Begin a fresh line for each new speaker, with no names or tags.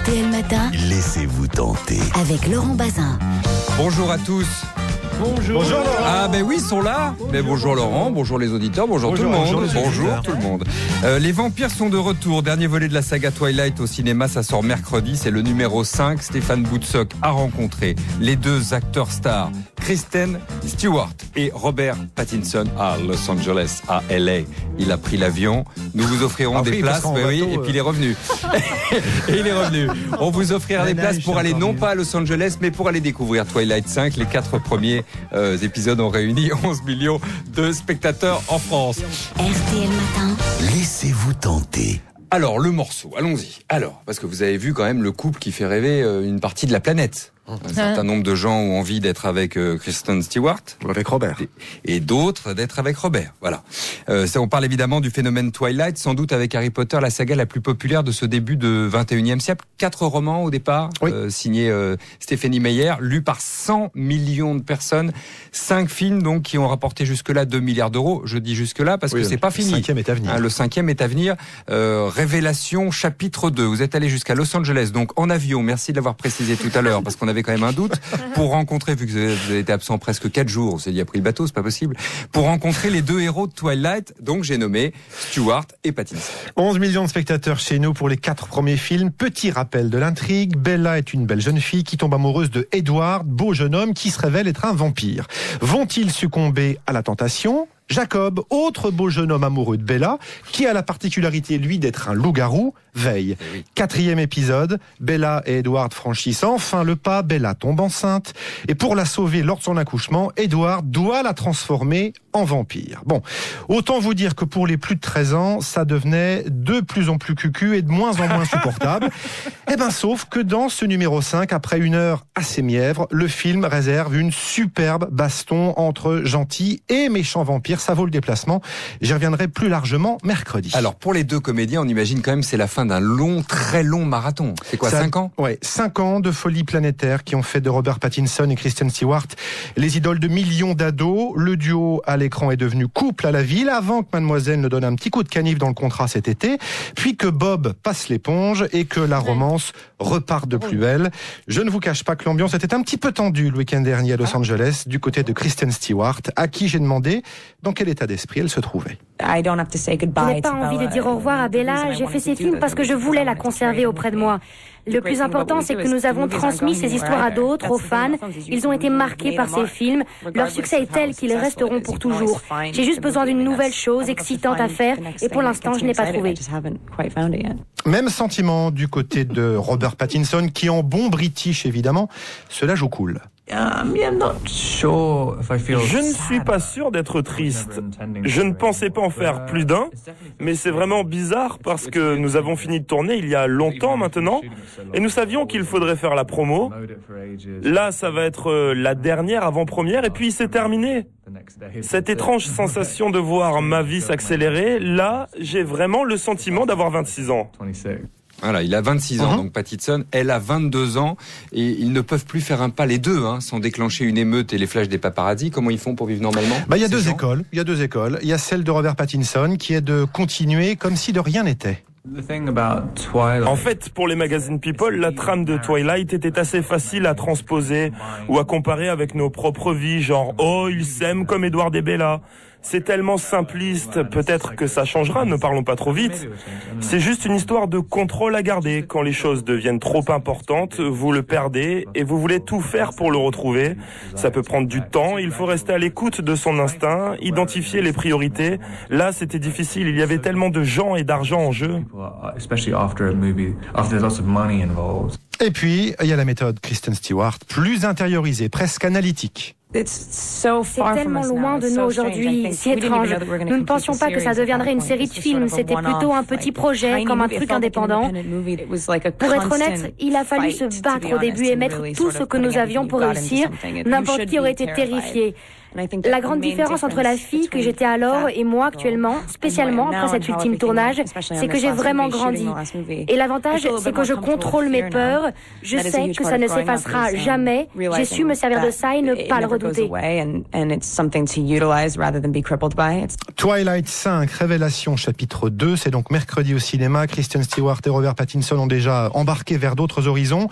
RTL Matin,
Laissez-vous tenter.
avec Laurent Bazin.
Bonjour à tous.
Bonjour Laurent.
Ah ben oui, ils sont là. Mais bonjour Laurent, bonjour les auditeurs, bonjour tout le monde. Bonjour tout le monde. Les vampires sont de retour. Dernier volet de la saga Twilight au cinéma, ça sort mercredi. C'est le numéro 5. Stéphane Boutsock a rencontré les deux acteurs stars, Kristen Stewart et Robert Pattinson à Los Angeles, à LA. Il a pris l'avion. Nous vous offrirons des places. Et puis il est revenu. Et il est revenu. On vous offrira des places pour aller non pas à Los Angeles, mais pour aller découvrir Twilight 5. Les 4 premiers épisodes ont réuni 11 millions de spectateurs en France.
RTL Matin.
Laissez-vous tenter.
Alors, le morceau, allons-y. Alors, parce que vous avez vu quand même le couple qui fait rêver une partie de la planète. Un certain nombre de gens ont envie d'être avec Kristen Stewart.
Avec Robert.
Et d'autres d'être avec Robert. Voilà. On parle évidemment du phénomène Twilight, sans doute avec Harry Potter, la saga la plus populaire de ce début de 21e siècle. 4 romans au départ,
oui.
Signés Stéphanie Meyer, lus par 100 millions de personnes. 5 films donc qui ont rapporté jusque-là 2 milliards d'euros. Je dis jusque-là parce que c'est pas fini.
Le 5e est à venir.
Le 5e est à venir. Révélation chapitre 2. Vous êtes allé jusqu'à Los Angeles, donc en avion. Merci de l'avoir précisé tout à l'heure parce qu'on avait quand même un doute, pour rencontrer, vu que vous avez été absent presque 4 jours, on s'est dit, a pris le bateau, c'est pas possible, pour rencontrer les deux héros de Twilight, donc j'ai nommé Stewart et Pattinson.
11 millions de spectateurs chez nous pour les 4 premiers films. Petit rappel de l'intrigue, Bella est une belle jeune fille qui tombe amoureuse de Edward, beau jeune homme qui se révèle être un vampire. Vont-ils succomber à la tentation ? Jacob, autre beau jeune homme amoureux de Bella, qui a la particularité, lui, d'être un loup-garou, veille. 4e épisode, Bella et Edward franchissent enfin le pas, Bella tombe enceinte, et pour la sauver lors de son accouchement, Edward doit la transformer en vampire. Bon, autant vous dire que pour les plus de 13 ans, ça devenait de plus en plus cucu et de moins en moins supportable. Eh ben, sauf que dans ce numéro 5, après une heure assez mièvre, le film réserve une superbe baston entre gentils et méchants vampires. Ça vaut le déplacement. J'y reviendrai plus largement mercredi.
Alors, pour les deux comédiens, on imagine quand même c'est la fin d'un long, très long marathon. C'est quoi, 5 ans ?
Ouais, 5 ans de folie planétaire qui ont fait de Robert Pattinson et Kristen Stewart les idoles de millions d'ados. Le duo à l'écran est devenu couple à la ville avant que Mademoiselle ne donne un petit coup de canif dans le contrat cet été, puis que Bob passe l'éponge et que la romance repart de plus belle. Je ne vous cache pas que l'ambiance était un petit peu tendue le week-end dernier à Los Angeles du côté de Kristen Stewart, à qui j'ai demandé dans quel état d'esprit elle se trouvait.
Je n'ai pas envie de dire au revoir à Bella. J'ai fait ces films parce que je voulais la conserver auprès de moi. Le plus important, c'est que nous avons transmis ces histoires à d'autres, aux fans. Ils ont été marqués par ces films. Leur succès est tel qu'ils resteront pour toujours. J'ai juste besoin d'une nouvelle chose excitante à faire et pour l'instant, je n'ai pas trouvé.
Même sentiment du côté de Robert Pattinson qui, en bon british évidemment, cela joue cool.
Je ne suis pas sûr d'être triste. Je ne pensais pas en faire plus d'un, mais c'est vraiment bizarre parce que nous avons fini de tourner il y a longtemps maintenant et nous savions qu'il faudrait faire la promo. Là, ça va être la dernière avant-première et puis c'est terminé. Cette étrange sensation de voir ma vie s'accélérer, là, j'ai vraiment le sentiment d'avoir 26 ans.
Voilà, il a 26 ans, donc Pattinson, elle a 22 ans, et ils ne peuvent plus faire un pas les deux, sans déclencher une émeute et les flashs des paparazzis. Comment ils font pour vivre normalement ?
Il y a deux écoles. Il y a celle de Robert Pattinson qui est de continuer comme si de rien n'était.
En fait, pour les magazines People, la trame de Twilight était assez facile à transposer ou à comparer avec nos propres vies, genre « Oh, ils s'aiment comme Edward et Bella ». C'est tellement simpliste, peut-être que ça changera, ne parlons pas trop vite. C'est juste une histoire de contrôle à garder. Quand les choses deviennent trop importantes, vous le perdez et vous voulez tout faire pour le retrouver. Ça peut prendre du temps, il faut rester à l'écoute de son instinct, identifier les priorités. Là, c'était difficile, il y avait tellement de gens et d'argent en jeu.
Et puis, il y a la méthode Kristen Stewart, plus intériorisée, presque analytique.
C'est tellement loin de nous aujourd'hui, c'est étrange. Nous ne pensions pas que ça deviendrait une série de films, c'était plutôt un petit projet, comme un truc indépendant. Pour être honnête, il a fallu se battre au début et mettre tout ce que nous avions pour réussir. N'importe qui aurait été terrifié. La grande différence entre la fille que j'étais alors et moi actuellement, spécialement après cet ultime tournage, c'est que j'ai vraiment grandi. Et l'avantage, c'est que je contrôle mes peurs, je sais que ça ne s'effacera jamais, j'ai su me servir de ça et ne pas le redouter.
Twilight 5, Révélation, chapitre 2, c'est donc mercredi au cinéma. Kristen Stewart et Robert Pattinson ont déjà embarqué vers d'autres horizons.